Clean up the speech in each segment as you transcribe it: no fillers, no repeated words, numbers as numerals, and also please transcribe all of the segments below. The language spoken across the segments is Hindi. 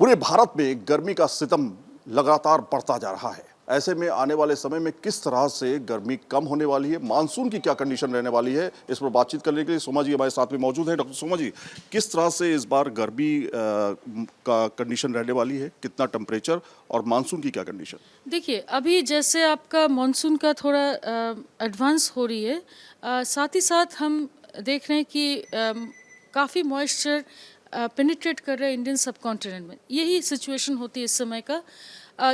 पूरे भारत में गर्मी का सितम लगातार बढ़ता जा रहा है। ऐसे में आने वाले समय में किस तरह से गर्मी कम होने वाली है, मानसून की क्या कंडीशन रहने वाली है, इस पर बातचीत करने के लिए सोमा जी हमारे साथ में मौजूद हैं। डॉक्टर सोमा जी, किस तरह से इस बार गर्मी का कंडीशन रहने वाली है, कितना टेम्परेचर और मानसून की क्या कंडीशन? देखिए, अभी जैसे आपका मानसून का थोड़ा एडवांस हो रही है, साथ ही साथ हम देख रहे हैं कि काफ़ी मॉइस्चर पेनिट्रेट कर रहा है इंडियन सब कॉन्टिनेंट में। यही सिचुएशन होती है इस समय का,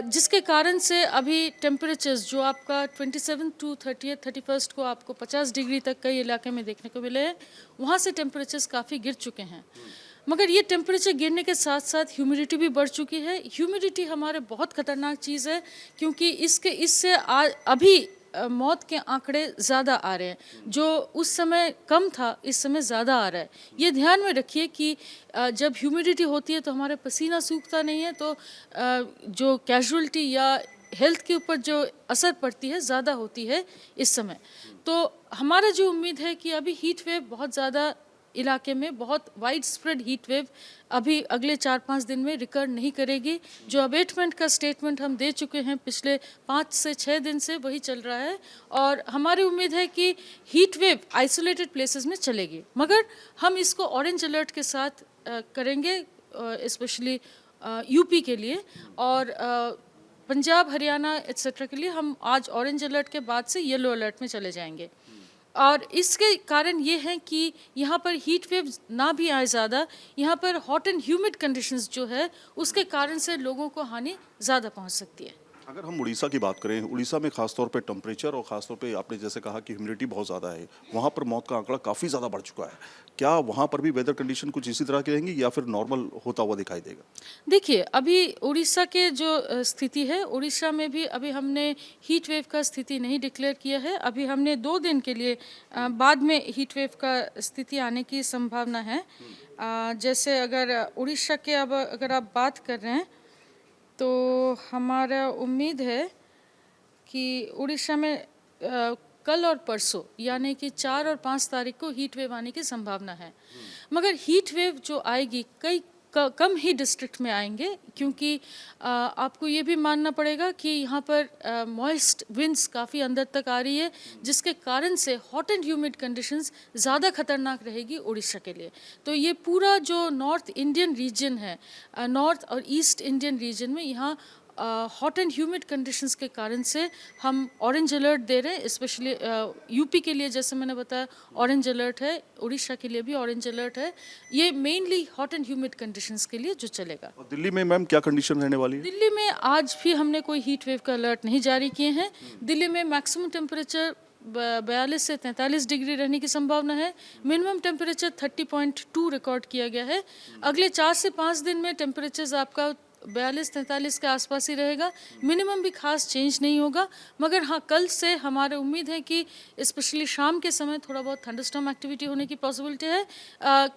जिसके कारण से अभी टेम्परेचर्स जो आपका 27 टू 30 31 को आपको 50 डिग्री तक कई इलाके में देखने को मिले हैं, वहाँ से टेम्परेचर्स काफ़ी गिर चुके हैं। मगर ये टेम्परेचर गिरने के साथ साथ ह्यूमिडिटी भी बढ़ चुकी है। ह्यूमिडिटी हमारे बहुत ख़तरनाक चीज़ है, क्योंकि इससे अभी मौत के आंकड़े ज़्यादा आ रहे हैं। जो उस समय कम था, इस समय ज़्यादा आ रहा है। ये ध्यान में रखिए कि जब ह्यूमिडिटी होती है तो हमारे पसीना सूखता नहीं है, तो जो कैजुअलिटी या हेल्थ के ऊपर जो असर पड़ती है ज़्यादा होती है इस समय। तो हमारा जो उम्मीद है कि अभी हीट वेव बहुत ज़्यादा इलाके में, बहुत वाइड स्प्रेड हीट वेव अभी अगले 4-5 दिन में रिकर नहीं करेगी। जो अबेटमेंट का स्टेटमेंट हम दे चुके हैं पिछले 5 से 6 दिन से, वही चल रहा है। और हमारी उम्मीद है कि हीट वेव आइसोलेटेड प्लेसेस में चलेगी, मगर हम इसको ऑरेंज अलर्ट के साथ करेंगे, स्पेशली यूपी के लिए और पंजाब, हरियाणा एट्सेट्रा के लिए हम आज ऑरेंज अलर्ट के बाद से येलो अलर्ट में चले जाएंगे। और इसके कारण ये है कि यहाँ पर हीट वेव ना भी आए ज़्यादा, यहाँ पर हॉट एंड ह्यूमिड कंडीशंस जो है उसके कारण से लोगों को हानि ज़्यादा पहुँच सकती है। अगर हम उड़ीसा की बात करें, उड़ीसा में खासतौर पे टेम्परेचर और खासतौर पे आपने जैसे कहा कि ह्यूमिडिटी बहुत ज़्यादा है, वहाँ पर मौत का आंकड़ा काफ़ी ज़्यादा बढ़ चुका है। क्या वहाँ पर भी वेदर कंडीशन कुछ इसी तरह की रहेंगी या फिर नॉर्मल होता हुआ दिखाई देगा? देखिए, अभी उड़ीसा के जो स्थिति है, उड़ीसा में भी अभी हमने हीट वेव का स्थिति नहीं डिक्लेयर किया है। अभी हमने 2 दिन के लिए बाद में हीट वेव का स्थिति आने की संभावना है। जैसे अगर उड़ीसा के अब अगर आप बात कर रहे हैं, तो हमारा उम्मीद है कि उड़ीसा में कल और परसों यानी कि 4 और 5 तारीख को हीट वेव आने की संभावना है। मगर हीट वेव जो आएगी कई कम ही डिस्ट्रिक्ट में आएंगे, क्योंकि आपको ये भी मानना पड़ेगा कि यहाँ पर मॉइस्ट विंड्स काफ़ी अंदर तक आ रही है, जिसके कारण से हॉट एंड ह्यूमिड कंडीशंस ज़्यादा खतरनाक रहेगी उड़ीसा के लिए। तो ये पूरा जो नॉर्थ इंडियन रीजन है, नॉर्थ और ईस्ट इंडियन रीजन में यहाँ हॉट एंड ह्यूमिड कंडीशंस के कारण से हम ऑरेंज अलर्ट दे रहे हैं। स्पेशली यूपी के लिए जैसे मैंने बताया ऑरेंज अलर्ट है, उड़ीसा के लिए भी ऑरेंज अलर्ट है। ये mainly hot and humid conditions के लिए जो चलेगा। और दिल्ली में मैम क्या कंडीशन रहने वाली है? दिल्ली में आज भी हमने कोई हीट वेव का अलर्ट नहीं जारी किए हैं। दिल्ली में मैक्सिमम टेम्परेचर 42 से 43 डिग्री रहने की संभावना है। मिनिमम टेम्परेचर 30.2 रिकॉर्ड किया गया है। अगले 4 से 5 दिन में टेम्परेचर आपका 42-43 के आसपास ही रहेगा। मिनिमम भी खास चेंज नहीं होगा। मगर हाँ, कल से हमारे उम्मीद है कि स्पेशली शाम के समय थोड़ा बहुत थंडरस्टॉर्म एक्टिविटी होने की पॉसिबिलिटी है।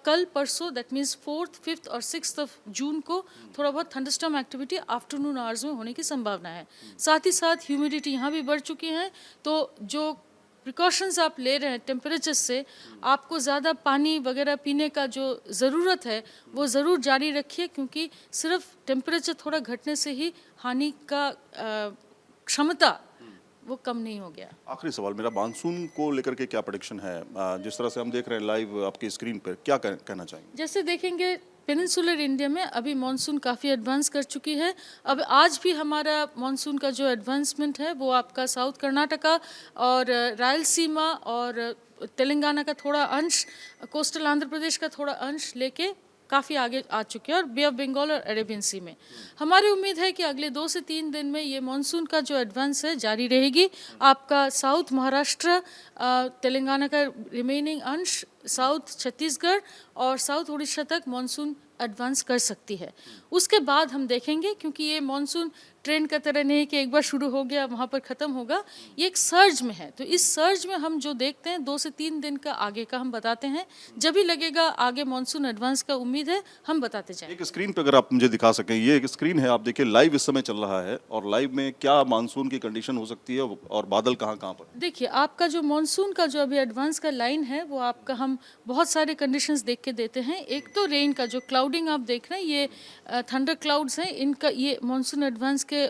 कल परसों, दैट मीन्स 4th, 5th और 6th ऑफ जून को थोड़ा बहुत थंडरस्टॉर्म एक्टिविटी आफ्टरनून आवर्स में होने की संभावना है। साथ ही साथ ह्यूमिडिटी यहाँ भी बढ़ चुकी है, तो जो प्रिकॉशंस आप ले रहे हैं टेम्परेचर से, आपको ज़्यादा पानी वगैरह पीने का जो ज़रूरत है वो ज़रूर जारी रखिए, क्योंकि सिर्फ टेम्परेचर थोड़ा घटने से ही हानि का क्षमता वो कम नहीं हो गया। आखिरी सवाल मेरा, मानसून को लेकर के क्या प्रेडिक्शन है? जिस तरह से हम देख रहे हैं लाइव आपकी स्क्रीन पर, क्या कहना चाहेंगे? जैसे देखेंगे, पेनिनसुलर इंडिया में अभी मानसून काफ़ी एडवांस कर चुकी है। अब आज भी हमारा मानसून का जो एडवांसमेंट है वो आपका साउथ कर्नाटका और रायलसीमा और तेलंगाना का थोड़ा अंश, कोस्टल आंध्र प्रदेश का थोड़ा अंश लेके काफ़ी आगे आ चुके हैं, और बे ऑफ बंगाल और अरेबियन सी में। हमारी उम्मीद है कि अगले 2 से 3 दिन में ये मानसून का जो एडवांस है जारी रहेगी। आपका साउथ महाराष्ट्र, तेलंगाना का रिमेनिंग अंश, साउथ छत्तीसगढ़ और साउथ उड़ीसा तक मानसून एडवांस कर सकती है। उसके बाद हम देखेंगे, क्योंकि ये मानसून ट्रेन का तरह नहीं कि एक बार शुरू हो गया वहाँ पर ख़त्म होगा, ये एक सर्ज में है। तो इस सर्ज में हम जो देखते हैं 2 से 3 दिन का आगे का हम बताते हैं, जब भी लगेगा आगे मानसून एडवांस का उम्मीद है हम बताते जाएंगे। एक स्क्रीन पे अगर आप मुझे दिखा सकें, ये एक स्क्रीन है, आप देखिए लाइव इस समय चल रहा है और लाइव में क्या मानसून की कंडीशन हो सकती है और बादल कहाँ कहाँ पर। देखिए आपका जो मानसून का जो अभी एडवांस का लाइन है वो आपका हम बहुत सारे कंडीशंस देख के देते हैं। एक तो रेन का जो क्लाउडिंग आप देख रहे हैं, ये थंडर क्लाउड्स हैं, इनका ये मानसून एडवांस के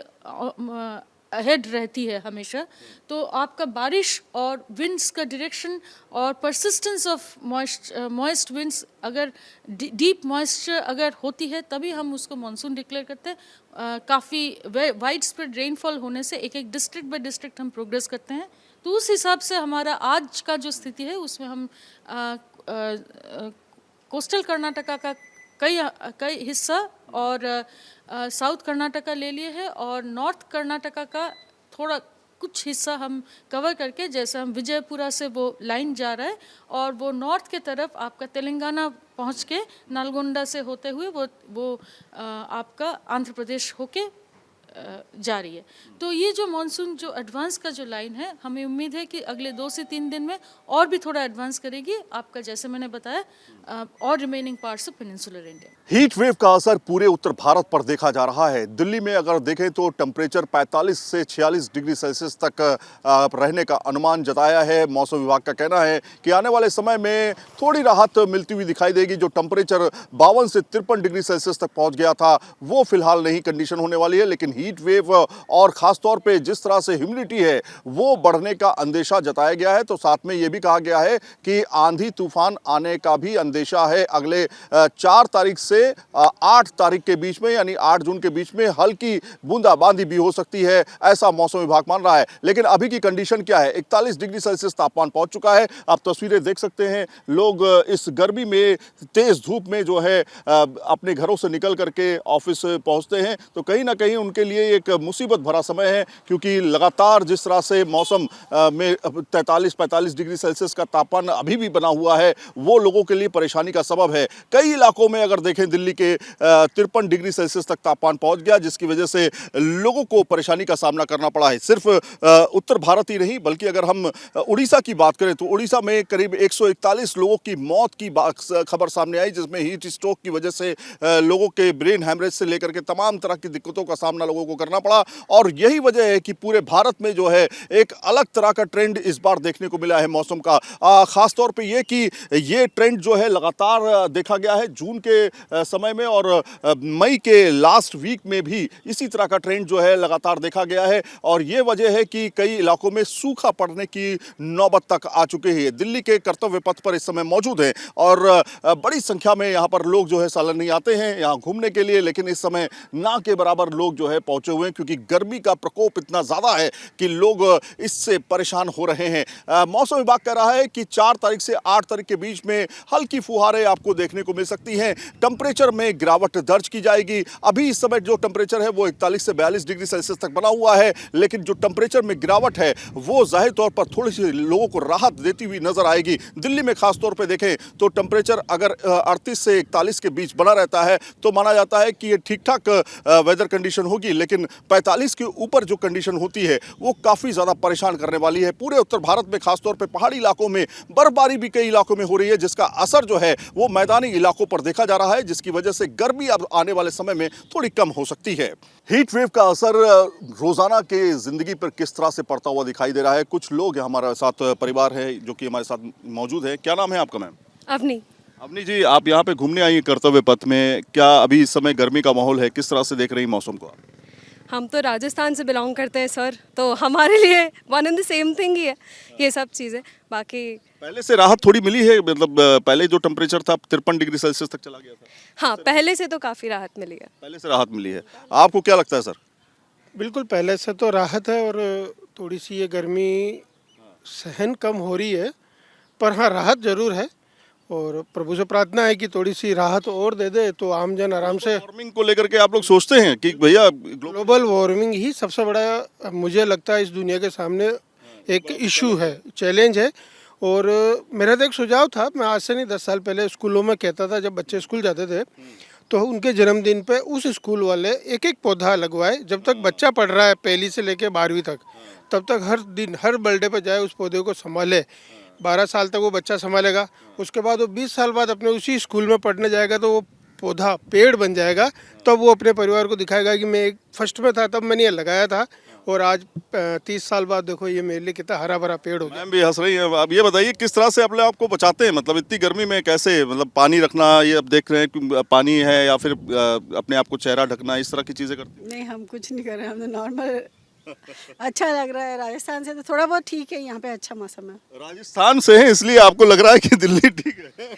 अहेड रहती है हमेशा। तो आपका बारिश और विंड्स का डायरेक्शन और परसिस्टेंस ऑफ मॉइस्ट विंड्स, अगर डीप मॉइस्चर अगर होती है तभी हम उसको मानसून डिक्लेयर करते हैं। काफ़ी वाइड स्प्रेड रेनफॉल होने से एक एक डिस्ट्रिक्ट बाय डिस्ट्रिक्ट हम प्रोग्रेस करते हैं। तो उस हिसाब से हमारा आज का जो स्थिति है उसमें हम कोस्टल कर्नाटका का कई हिस्सा और साउथ कर्नाटका ले लिए है और नॉर्थ कर्नाटका का थोड़ा कुछ हिस्सा हम कवर करके, जैसे हम विजयपुरा से वो लाइन जा रहा है और वो नॉर्थ के तरफ आपका तेलंगाना पहुंच के नालगोंडा से होते हुए वो आपका आंध्र प्रदेश होके जा रही है। तो ये जो मानसून जो एडवांस का जो लाइन है, हमें उम्मीद है कि अगले 2 से 3 दिन में और भी थोड़ा एडवांस करेगी आपका, जैसे मैंने बताया, और remaining parts of peninsular India. Heat wave का असर पूरे उत्तर भारत पर देखा जा रहा है। दिल्ली में अगर देखें तो टेम्परेचर 45 से 46 डिग्री सेल्सियस तक रहने का अनुमान जताया है। मौसम विभाग का कहना है कि आने वाले समय में थोड़ी राहत मिलती हुई दिखाई देगी। जो टेम्परेचर 52 से 53 डिग्री सेल्सियस तक पहुंच गया था वो फिलहाल नहीं कंडीशन होने वाली है, लेकिन हीट वेव और खासतौर पे जिस तरह से ह्यूमिडिटी है वो बढ़ने का अंदेशा जताया गया है। तो साथ में ये भी कहा गया है कि आंधी तूफान आने का भी अंदेशा है। अगले 4 तारीख से 8 तारीख के बीच में, यानी 8 जून के बीच में हल्की बूंदाबांदी भी हो सकती है, ऐसा मौसम विभाग मान रहा है। लेकिन अभी की कंडीशन क्या है? 41 डिग्री सेल्सियस तापमान पहुंच चुका है। आप तस्वीरें देख सकते हैं, लोग इस गर्मी में, तेज धूप में जो है अपने घरों से निकल करके ऑफिस पहुंचते हैं, तो कहीं ना कहीं उनके लिए एक मुसीबत भरा समय है, क्योंकि लगातार जिस तरह से मौसम में 43-45 डिग्री सेल्सियस का तापमान अभी भी बना हुआ है, वो लोगों के लिए परेशानी का सबब है। कई इलाकों में अगर देखें, दिल्ली के 53 डिग्री सेल्सियस तक तापमान पहुंच गया, जिसकी वजह से लोगों को परेशानी का सामना करना पड़ा है। सिर्फ उत्तर भारत ही नहीं, बल्कि अगर हम उड़ीसा की बात करें तो उड़ीसा में करीब 141 लोगों की मौत की खबर सामने आई, जिसमें हीट स्ट्रोक की वजह से लोगों के ब्रेन हैमरेज से लेकर के तमाम तरह की दिक्कतों का सामना लोगों को करना पड़ा। और यही वजह है कि पूरे भारत में जो है एक अलग तरह का ट्रेंड इस बार देखने को मिला है मौसम का। खासतौर पे ये कि ये ट्रेंड जो है लगातार देखा गया है जून के समय में, और मई के लास्ट वीक में भी इसी तरह का ट्रेंड जो है लगातार देखा गया है। और ये वजह है कि कई इलाकों में सूखा पड़ने की नौबत तक आ चुके हैं। दिल्ली के कर्तव्य पथ पर इस समय मौजूद हैं और बड़ी संख्या में यहाँ पर लोग जो है सालन नहीं आते हैं यहाँ घूमने के लिए, लेकिन इस समय ना के बराबर लोग जो है पहुंचे हुए हैं, क्योंकि गर्मी का प्रकोप इतना ज़्यादा है कि लोग इससे परेशान हो रहे हैं। मौसम विभाग कह रहा है कि 4 तारीख से 8 तारीख के बीच में हल्की फुहारें आपको देखने को मिल सकती हैं। टेम्परेचर में गिरावट दर्ज की जाएगी। अभी इस समय जो टेम्परेचर है वो 41 से 42 डिग्री सेल्सियस तक बना हुआ है, लेकिन जो टेम्परेचर में गिरावट है वो जाहिर तौर पर थोड़ी सी लोगों को राहत देती हुई नजर आएगी। दिल्ली में खासतौर पर देखें तो टेम्परेचर अगर 38 से 41 के बीच बना रहता है तो माना जाता है कि ये ठीक ठाक वेदर कंडीशन होगी, लेकिन 45 के ऊपर जो कंडीशन होती है वो काफ़ी ज़्यादा परेशान करने वाली है। पूरे उत्तर भारत में खासतौर पे पहाड़ी इलाकों में बर्फबारी भी कई इलाकों में हो रही है, जिसका असर जो है वो मैदानी इलाकों पर देखा जा रहा है, जिसकी वजह से गर्मी अब आने वाले समय में थोड़ी कम हो सकती है। हीट वेव का असर रोजाना के जिंदगी पर किस तरह से पड़ता हुआ दिखाई दे रहा है? कुछ लोग हमारे साथ परिवार है जो कि हमारे साथ मौजूद है। क्या नाम है आपका मैम? अवनी। अवनी जी, आप यहाँ पे घूमने आई हैं कर्तव्य पथ में, क्या अभी इस समय गर्मी का माहौल है? किस तरह से देख रही मौसम को? हम तो राजस्थान से बिलोंग करते हैं सर, तो हमारे लिए one and the same thing he है ये सब चीज़ें। बाकी पहले से राहत थोड़ी मिली है? मतलब पहले जो टेम्परेचर था 53 डिग्री सेल्सियस तक चला गया था। हाँ, पहले से तो काफ़ी राहत मिली है। पहले से राहत मिली है। आपको क्या लगता है सर? बिल्कुल पहले से तो राहत है और थोड़ी सी ये गर्मी सहन कम हो रही है, पर हाँ राहत ज़रूर है और प्रभु से प्रार्थना है कि थोड़ी सी राहत और दे दे तो आमजन आराम से। वार्मिंग को लेकर के आप लोग सोचते हैं कि भैया ग्लोबल वार्मिंग ही सबसे बड़ा मुझे लगता है इस दुनिया के सामने एक इशू है, चैलेंज है। और मेरा तो एक सुझाव था, मैं आज से नहीं 10 साल पहले स्कूलों में कहता था, जब बच्चे स्कूल जाते थे तो उनके जन्मदिन पे उस स्कूल वाले एक एक पौधा लगवाए। जब तक बच्चा पढ़ रहा है पहली से लेके 12वीं तक, तब तक हर दिन हर बर्थडे पे जाए उस पौधे को संभाले। 12 साल तक वो बच्चा संभालेगा, उसके बाद वो 20 साल बाद अपने उसी स्कूल में पढ़ने जाएगा तो वो पौधा पेड़ बन जाएगा। तब वो अपने परिवार को दिखाएगा कि मैं एक फर्स्ट में था तब मैंने ये लगाया था, और आज 30 साल बाद देखो ये मेरे लिए कितना हरा भरा पेड़ हो गया। मैम भी हंस रही है। अब ये बताइए किस तरह से अपने आप को बचाते हैं, मतलब इतनी गर्मी में कैसे, मतलब पानी रखना, ये अब देख रहे हैं कि पानी है, या फिर अपने आप को चेहरा ढकना, इस तरह की चीजें करते हैं? नहीं, हम कुछ नहीं कर रहे हैं, हमने नॉर्मल अच्छा लग रहा है। राजस्थान से तो थोड़ा बहुत ठीक है, यहाँ पे अच्छा मौसम है। राजस्थान से है इसलिए आपको लग रहा है कि दिल्ली ठीक है?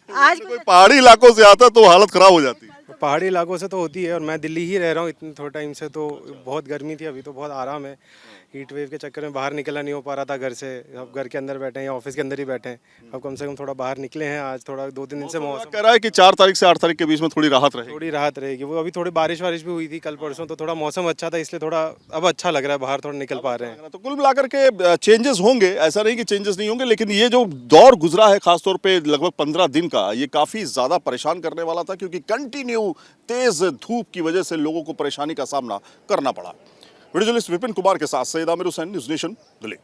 आज कोई पहाड़ी इलाकों से आता तो हालत खराब हो जाती। पहाड़ी इलाकों से तो होती है, और मैं दिल्ली ही रह रहा हूँ इतने थोड़े टाइम से, तो बहुत गर्मी थी, अभी तो बहुत आराम है। हीट वेव के चक्कर में बाहर निकलना नहीं हो पा रहा था घर से, अब घर के अंदर बैठे हैं या ऑफिस के अंदर ही बैठे हैं। अब कम से कम थोड़ा बाहर निकले हैं, आज थोड़ा 2-3 दिन से मौसम कह रहा है कि 4 तारीख से 8 तारीख के बीच में थोड़ी राहत रहेगी। थोड़ी राहत रहेगी। वो अभी थोड़ी बारिश भी हुई थी कल परसों, तो थोड़ा मौसम अच्छा था, इसलिए थोड़ा अब अच्छा लग रहा है, बाहर थोड़ा निकल पा रहे हैं। तो कुल मिलाकर के चेंजेस होंगे, ऐसा नहीं कि चेंजेस नहीं होंगे, लेकिन ये जो दौर गुजरा है खासतौर पे लगभग 15 दिन का, ये काफी ज्यादा परेशान करने वाला था, क्योंकि कंटिन्यू तेज धूप की वजह से लोगों को परेशानी का सामना करना पड़ा। वीडियो जर्नलिस्ट विपिन कुमार के साथ सैयद आमिर हुसैन, न्यूज़ नेशन, दिल्ली।